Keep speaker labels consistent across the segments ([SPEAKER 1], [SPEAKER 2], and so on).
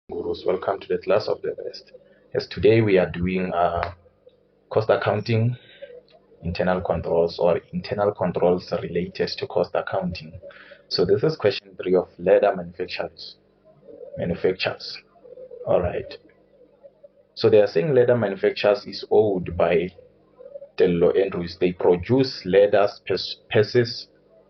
[SPEAKER 1] Gurus. Welcome to the class of the best. As today we are doing cost accounting, internal controls or internal controls related to cost accounting. So this is question 3 of leather manufacturers. All right. So they are saying leather manufacturers is owned by Tello Andrews. They produce leathers, purses,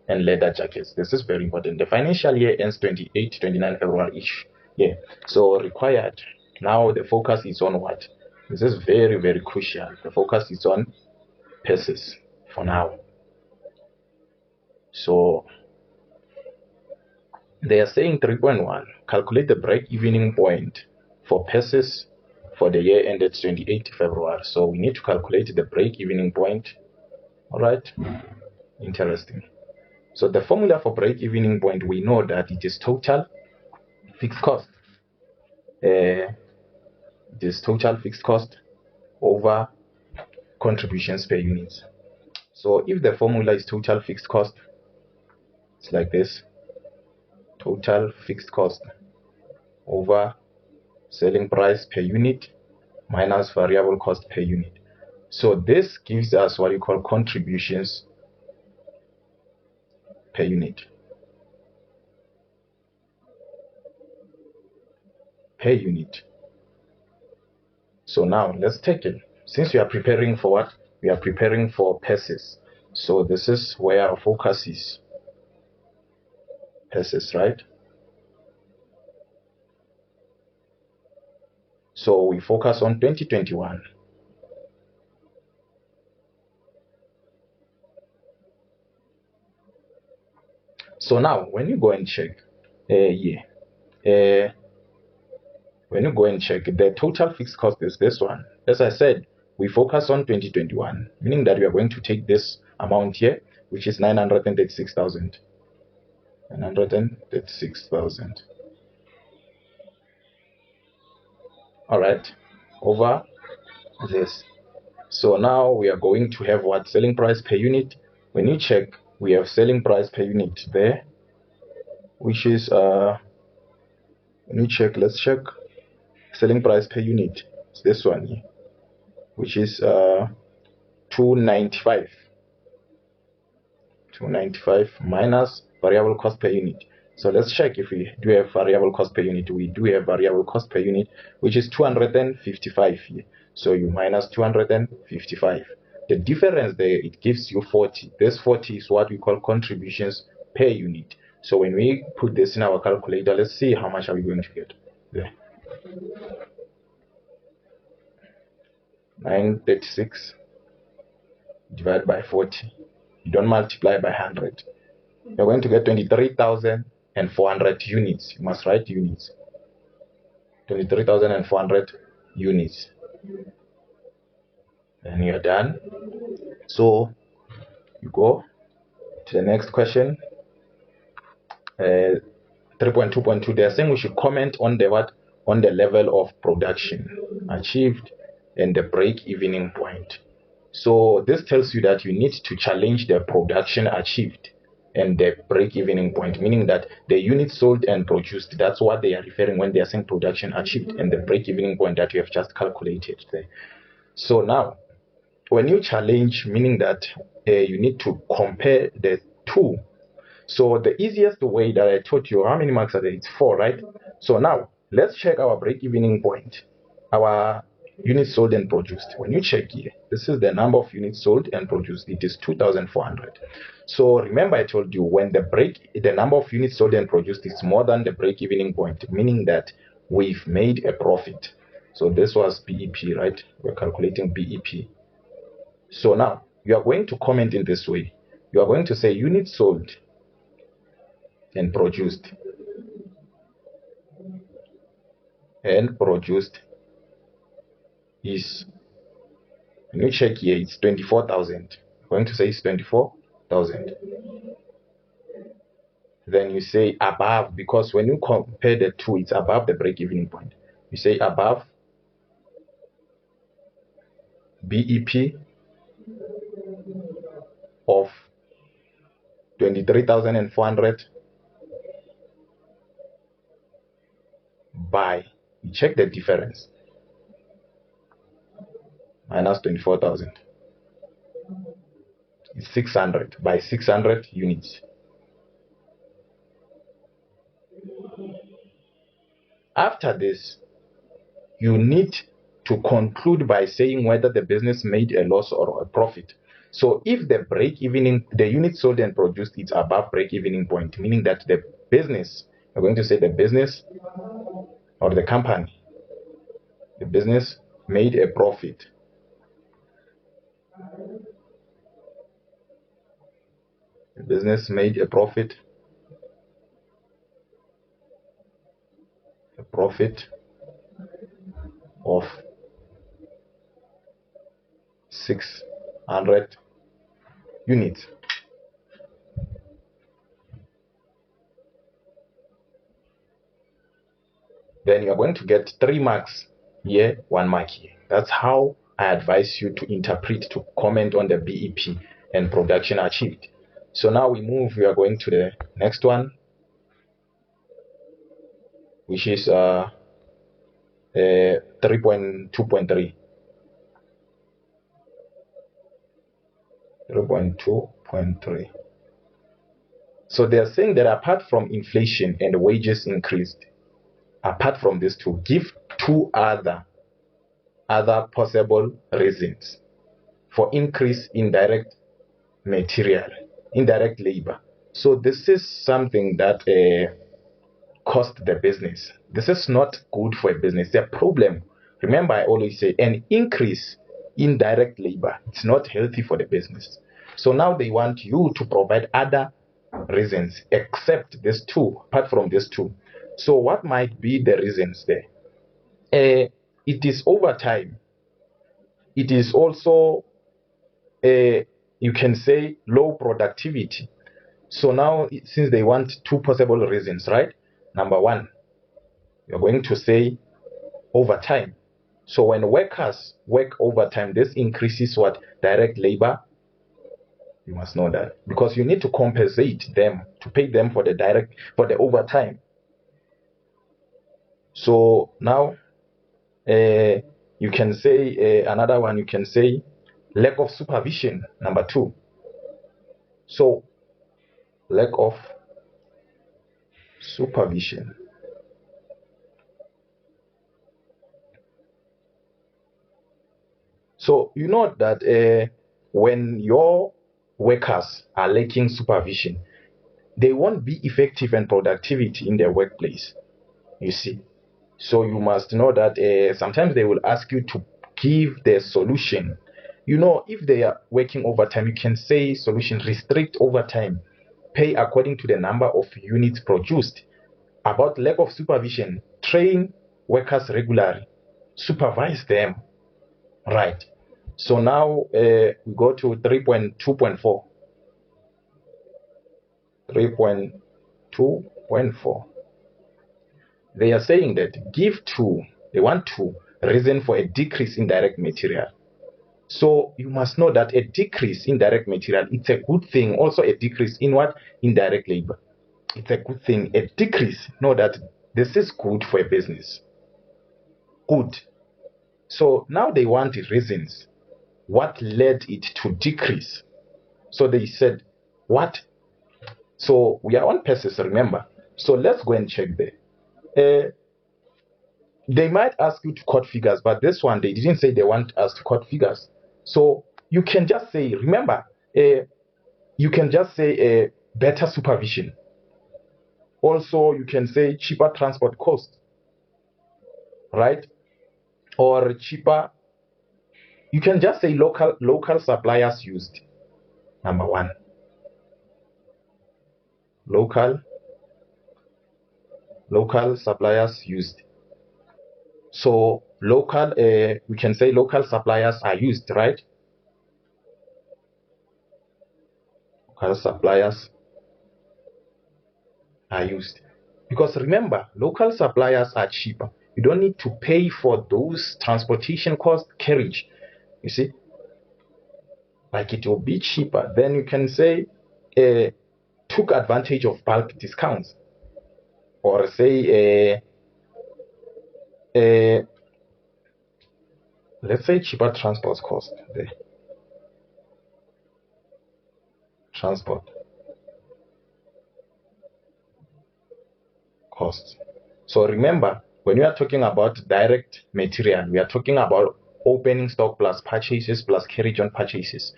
[SPEAKER 1] and leather jackets. This is very important. The financial year ends 28 to 29 February each year. So required. Now the focus is on what? This is very, very crucial. The focus is on purses for now. So they are saying 3.1. Calculate the break-even point for purses for the year ended 28 February. So we need to calculate the break-even point. All right. Interesting. So the formula for break-even point, we know that it is total fixed cost. It is total fixed cost over contributions per unit. So if the formula is total fixed cost, it's like this: total fixed cost over selling price per unit minus variable cost per unit. So this gives us what you call contributions per unit. So now let's take it. Since we are preparing for what? We are preparing for purses. So this is where our focus is. Purses, right? So we focus on 2021. So now when you go and check, when you go and check, the total fixed cost is this one. As I said, we focus on 2021, meaning that we are going to take this amount here, which is 936,000. 936,000. All right, over this. So now we are going to have what? Selling price per unit. When you check, we have selling price per unit there, which is when you check, let's check selling price per unit. It's this one here, which is 295. 295 minus variable cost per unit. So let's check if we do have variable cost per unit. We do have variable cost per unit, which is 255 here. So you minus 255. The difference there, it gives you 40. This 40 is what we call contributions per unit. So when we put this in our calculator, let's see how much are we going to get there. 936 divided by 40. You don't multiply by 100. You're going to get 23,400 units. You must write units. 23,400 units. And you're done. So you go to the next question. 3.2.2. They are saying we should comment on the what? On the level of production achieved and the break-even point. So this tells you that you need to challenge the production achieved and the break-even point, meaning that the units sold and produced, that's what they are referring when they are saying production achieved, and the break-even point that you have just calculated there. So now, when you challenge, meaning that you need to compare the two. So the easiest way that I taught you, how many marks are there? It's 4, right? So now, let's check our break-even point. Our units sold and produced. When you check here, this is the number of units sold and produced. It is 2,400. So remember I told you when the number of units sold and produced is more than the break-even point, meaning that we've made a profit. So this was BEP, right? We're calculating BEP. So now you are going to comment in this way. You are going to say units sold and produced is, when you check here, it's 24,000. I'm going to say it's 24,000. Then you say above, because when you compare the two, it's above the break-even point. You say above BEP of 23,400 by You check the difference. Minus 24,000. It's 600 by 600 units. After this, you need to conclude by saying whether the business made a loss or a profit. So if the the unit sold and produced is above break-evening point, meaning that the business, we're going to say the business or the company, the business made a profit. The business made a profit. A profit of 600 units. Then you are going to get 3 marks here, 1 mark here. That's how I advise you to interpret, to comment on the BEP and production achieved. So now we are going to the next one, which is 3.2.3. 3.2.3. So they are saying that apart from inflation and wages increased, apart from these two, give 2 other possible reasons for increase in direct labor. So this is something that cost the business. This is not good for a business. It's a problem. Remember, I always say an increase in direct labor, it's not healthy for the business. So now they want you to provide other reasons except these two, apart from these two. So what might be the reasons there? It is overtime. It is also, you can say, low productivity. So now, since they want 2 possible reasons, right? Number 1, you're going to say overtime. So when workers work overtime, this increases what? Direct labor. You must know that, because you need to compensate them, to pay them for the overtime. So now you can say another one, you can say lack of supervision, number 2. So lack of supervision. So you know that when your workers are lacking supervision, they won't be effective and productivity in their workplace, you see. So you must know that sometimes they will ask you to give the solution. You know, if they are working overtime, you can say solution: restrict overtime, pay according to the number of units produced. About lack of supervision, train workers regularly, supervise them. Right. So now we go to 3.2.4. 3.2.4. They are saying that they want to reason for a decrease in direct material. So you must know that a decrease in direct material, it's a good thing. Also a decrease in what? In direct labor. It's a good thing. A decrease, know that this is good for a business. Good. So now they want the reasons. What led it to decrease? So they said, what? So we are on PERSIS, remember. So let's go and check there. They might ask you to quote figures, but this one, they didn't say they want us to quote figures. So you can just say, remember, you can just say better supervision. Also, you can say cheaper transport cost, right? Or cheaper, you can just say local suppliers used. Number 1. Local suppliers used. So local, we can say local suppliers are used, right? Local suppliers are used. Because remember, local suppliers are cheaper. You don't need to pay for those transportation costs, carriage. You see, like it will be cheaper. Then you can say took advantage of bulk discounts, or say let's say cheaper transport cost there. Transport costs. So remember, when we are talking about direct material, we are talking about opening stock plus purchases plus carriage on purchases.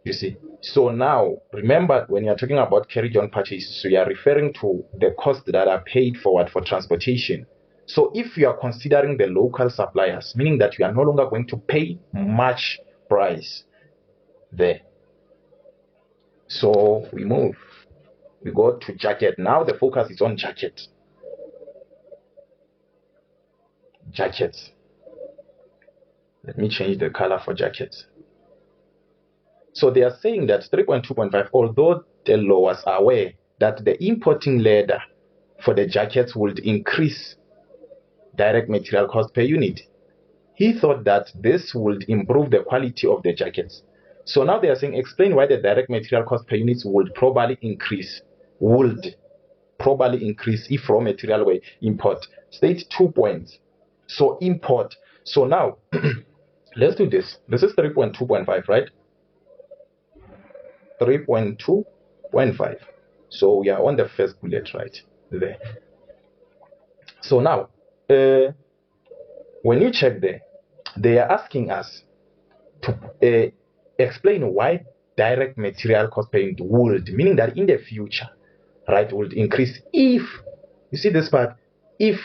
[SPEAKER 1] You see, so now remember, when you are talking about carriage on purchases, so you are referring to the costs that are paid forward for transportation. So if you are considering the local suppliers, meaning that you are no longer going to pay much price there. So we move. We go to jacket. Now the focus is on jacket. Jackets. Let me change the color for jackets. So they are saying that 3.2.5, although Tello was aware that the importing ladder for the jackets would increase direct material cost per unit, he thought that this would improve the quality of the jackets. So now they are saying, explain why the direct material cost per unit would probably increase if raw material were import. State 2 points. So import. So now let's do this. This is 3.2.5, right? 3.2.5. So we are on the first bullet right there. So now when you check there, they are asking us to explain why direct material cost per unit would, meaning that in the future, right, would increase if, you see this part, if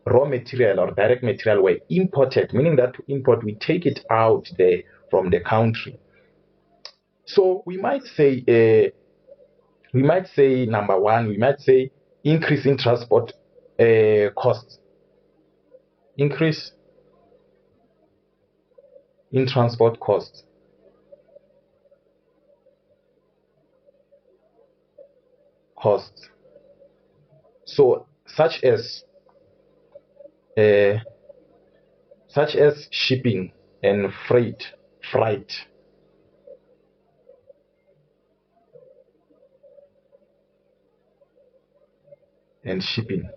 [SPEAKER 1] raw material or direct material were imported, meaning that to import, we take it out there from the country. So we might say number one, we might say increase in transport costs. Increase in transport costs. So such as shipping and freight and shipping.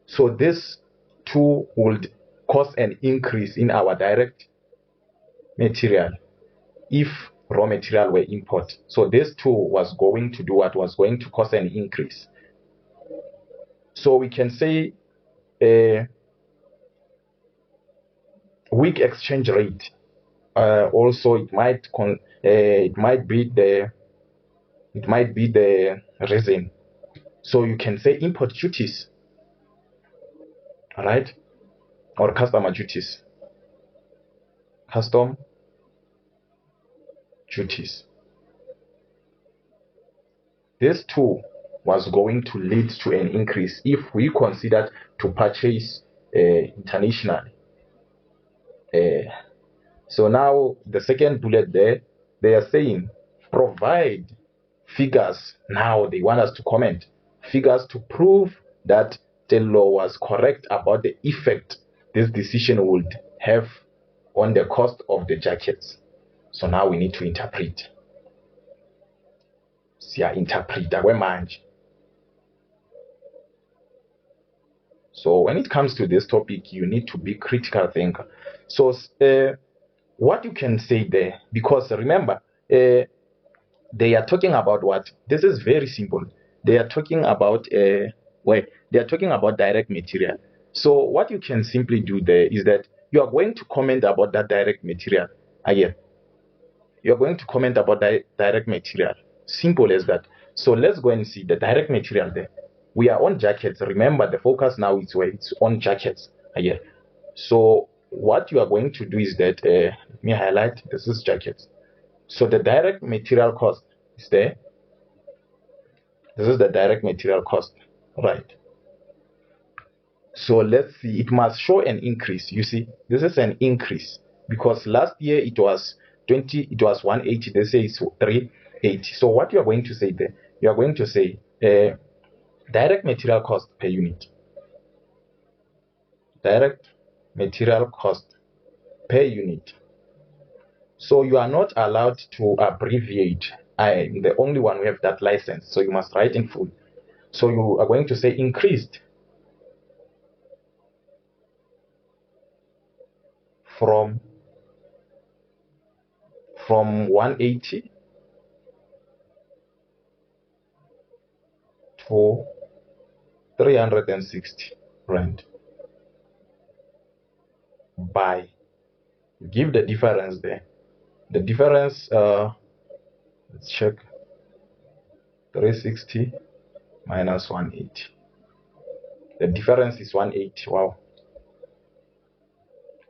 [SPEAKER 1] So this too would cause an increase in our direct material if raw material were import. So this too was going to do what? Was going to cause an increase. So we can say weak exchange rate. Also, it might be the reason. So you can say import duties, right, or customer duties. Custom duties. This too was going to lead to an increase if we considered to purchase internationally. So now the second bullet there, they are saying provide figures. Now they want us to comment figures to prove that the law was correct about the effect this decision would have on the cost of the jackets. So now we need to interpret. So when it comes to this topic, you need to be critical thinker. So what you can say there, because remember, they are talking about what? This is very simple. They are talking about they are talking about direct material. So what you can simply do there is that you are going to comment about that direct material again. You are going to comment about direct material. Simple as that. So let's go and see the direct material there. We are on jackets. Remember, the focus now is where it's on jackets again. So what you are going to do is that let me highlight. This is jackets. So the direct material cost is there. This is the direct material cost, right? So let's see. It must show an increase. You see, this is an increase because last year it was 20. It was 180. They say it's 380. So what you are going to say there? You are going to say direct material cost per unit. Direct material cost per unit. So you are not allowed to abbreviate. I am the only one who have that license. So you must write in full. So you are going to say increased. from 180 to 360 rand. By give the difference there. The difference, let's check, 360 minus 180. The difference is 180. Wow.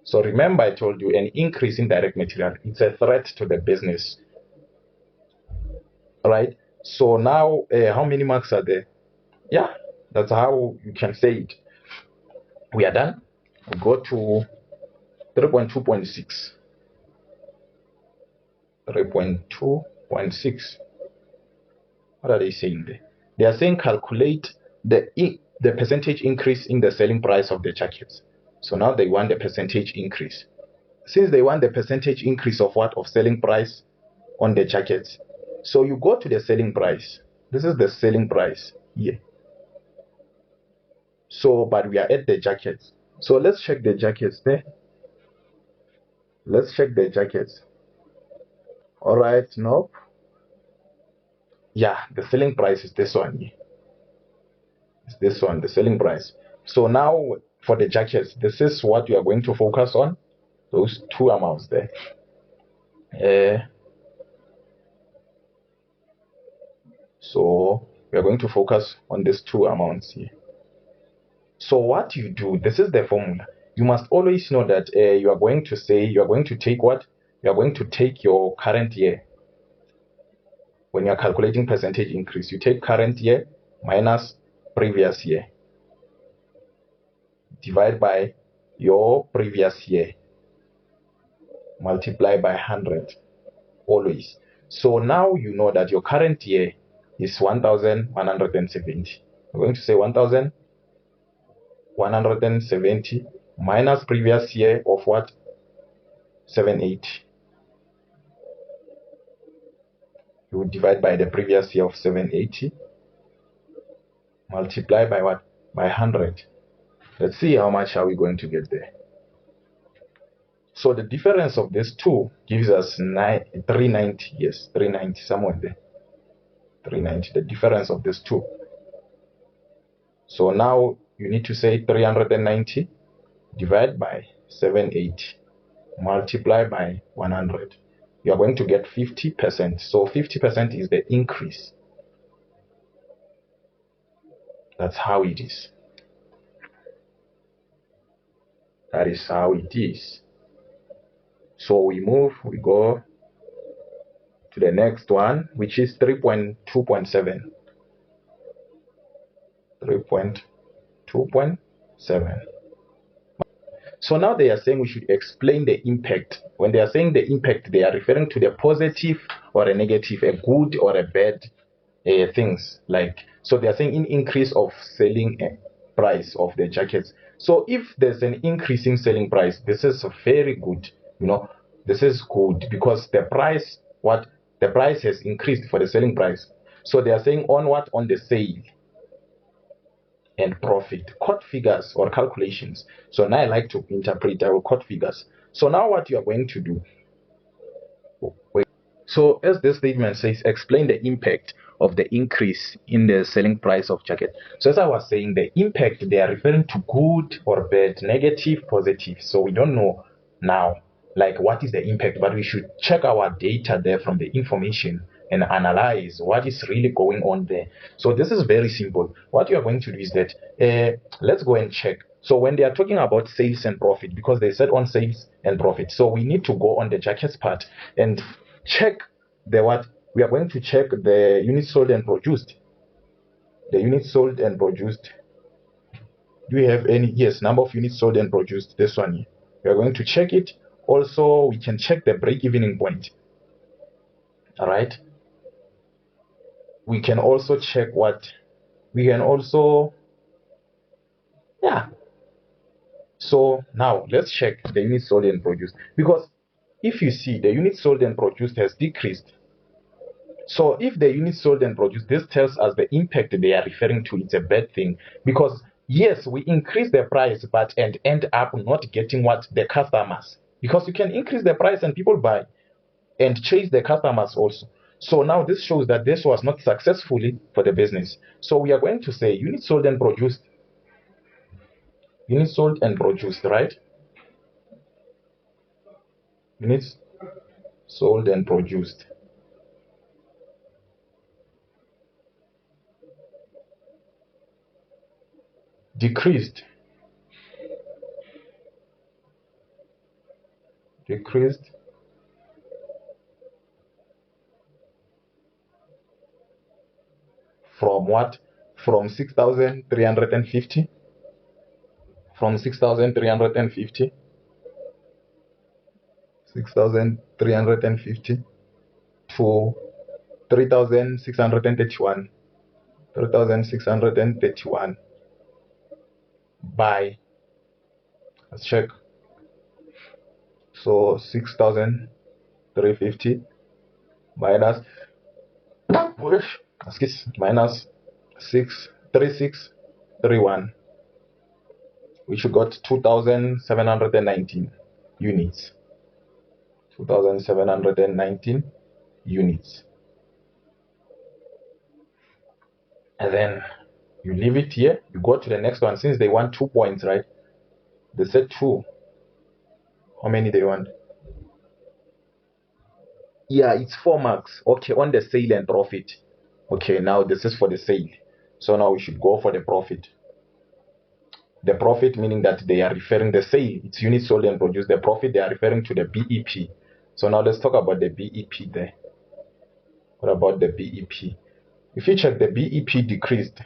[SPEAKER 1] So remember, I told you an increase in direct material, it's a threat to the business, right? So now, how many marks are there? Yeah, that's how you can say it. We are done. We go to 3.2.6. 3.2.6. What are they saying there? They are saying calculate the percentage increase in the selling price of the jackets. So now they want the percentage increase. Since they want the percentage increase of what? Of selling price on the jackets. So you go to the selling price. This is the selling price here. So, but we are at the jackets. So let's check the jackets there. Let's check the jackets. All right, nope. Yeah, the selling price is this one here. It's this one, the selling price. So now for the jackets, this is what we are going to focus on. Those two amounts there. So we are going to focus on these two amounts here. So what you do, this is the formula. You must always know that you are going to say, you are going to take what? You are going to take your current year. When you are calculating percentage increase, you take current year minus previous year. Divide by your previous year. Multiply by 100. Always. So now you know that your current year is 1,170. We're going to say 1,170 minus previous year of what? 780. You would divide by the previous year of 780. Multiply by what? By 100. Let's see how much are we going to get there. So the difference of these two gives us 390. Yes, 390, somewhere there. 390, the difference of these two. So now you need to say 390 divided by 780 multiply by 100. You are going to get 50%. So 50% is the increase. That's how it is. That is how it is. So we go to the next one, which is 3.2.7. 3.2.7. So now they are saying we should explain the impact. When they are saying the impact, they are referring to the positive or a negative, a good or a bad things. Like, so they are saying in increase of selling price of the jackets. So if there's an increase in selling price, this is very good. You know, this is good because the price, the price has increased for the selling price. So they are saying on what? On the sale and profit, quote figures or calculations. So now I like to interpret our quote figures. So now what you are going to do, so as this statement says, explain the impact of the increase in the selling price of jacket. So as I was saying, the impact, they are referring to good or bad, negative, positive. So we don't know now like what is the impact, but we should check our data there from the information and analyze what is really going on there. So this is very simple. What you are going to do is that let's go and check. So when they are talking about sales and profit, because they said on sales and profit, so we need to go on the jackets part and check the what we are going to check the units sold and produced. The units sold and produced. Do we have any? Yes, number of units sold and produced. This one here. We are going to check it. Also, we can check the break-even point. All right. We can also check what we can also, yeah. So now let's check the units sold and produced, because if you see the units sold and produced has decreased. So if the units sold and produced, this tells us the impact they are referring to. It's a bad thing, because yes, we increase the price, but and end up not getting what the customers. because you can increase the price and people buy and chase the customers also. So now this shows that this was not successfully for the business. So we are going to say units sold and produced. Units sold and produced, right? Units sold and produced. Decreased from what? From 6,350, from 6,350 to 3,631, 3,631 by, let's check. So 6,350 minus minus 63631, which we got 2,719 units. 2,719 units. And then you leave it here, you go to the next one. Since they want 2 points, right? They said 2. How many they want? Yeah, it's 4 marks. Okay, on the sale and profit. Okay, now this is for the sale. So now we should go for the profit. The profit meaning that they are referring the sale. It's units sold and produced. The profit, they are referring to the BEP. So now let's talk about the BEP there. What about the BEP? If you check, the BEP decreased.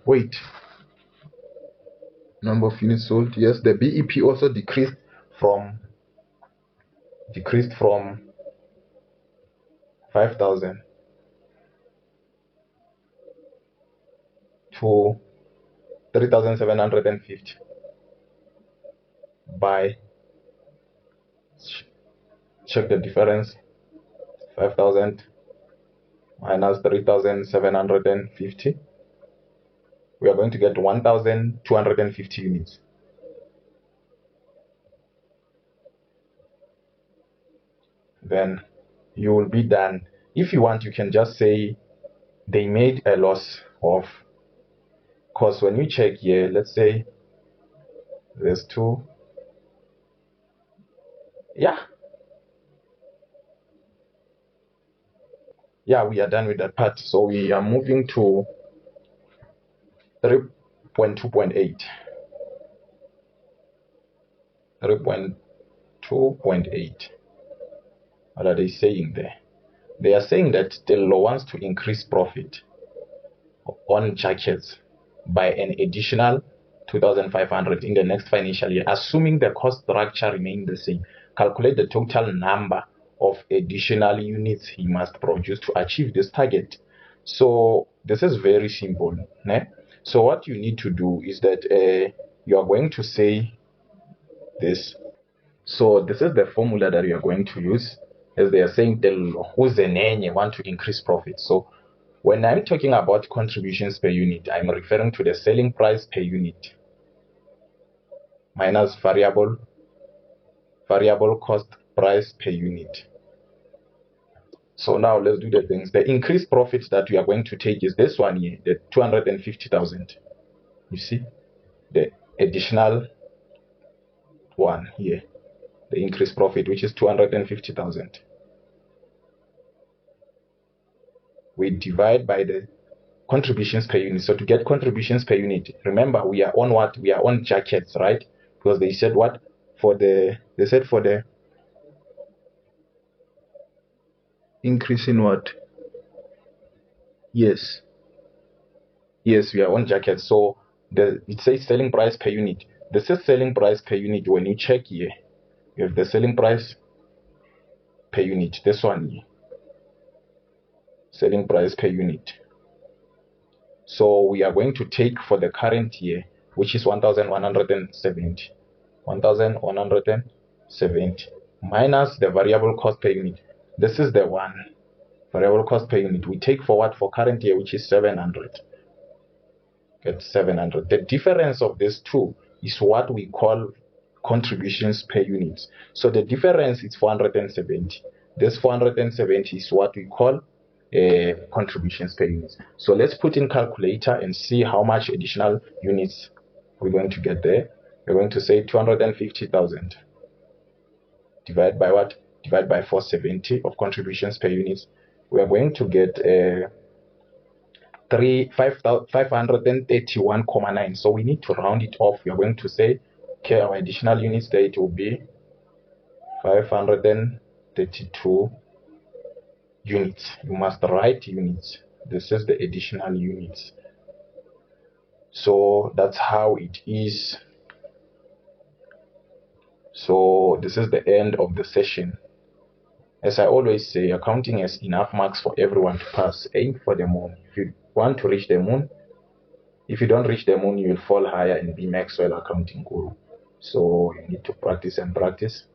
[SPEAKER 1] Wait. Number of units sold. Yes, the BEP also decreased from 5,000 to 3,750 by, check the difference, 5,000 minus 3,750, we are going to get 1,250 units. Then you will be done. If you want, you can just say they made a loss of, because when we check here, let's say there's 2. Yeah, we are done with that part. So we are moving to 3.2.8. 3.2.8. What are they saying there? They are saying that Tello wants to increase profit on jackets by an additional 2,500 in the next financial year, assuming the cost structure remains the same. Calculate the total number of additional units he must produce to achieve this target. So this is very simple. Né? So what you need to do is that you are going to say this. So this is the formula that you are going to use, as they are saying, Uzenenye want to increase profit. So when I'm talking about contributions per unit, I'm referring to the selling price per unit minus variable cost price per unit. So now let's do the things. The increased profit that we are going to take is this one here, the 250,000. You see, the additional one here, the increased profit, which is 250,000. We divide by the contributions per unit. So to get contributions per unit, remember we are on what? We are on jackets, right? Because they said what? They said for the increase in what? Yes, we are on jackets. So it says selling price per unit. This is selling price per unit. When you check here, you have the selling price per unit. This one here, selling price per unit. So we are going to take for the current year, which is 1,170. 1,170 minus the variable cost per unit. This is the one. Variable cost per unit. We take for what? For current year, which is 700. Get 700. The difference of these two is what we call contributions per unit. So the difference is 470. This 470 is what we call contributions per unit. So let's put in calculator and see how much additional units we're going to get there. We're going to say 250,000 divided by what? Divided by 470 of contributions per unit. We are going to get 531.9. So we need to round it off. We are going to say, okay, our additional units there, it will be 532 units. You must write units. This is the additional units. So that's how it is. So this is the end of the session. As I always say, accounting has enough marks for everyone to pass. Aim for the moon. If you want to reach the moon, if you don't reach the moon, you will fall higher and be Maxwell Accounting Guru. So you need to practice and practice.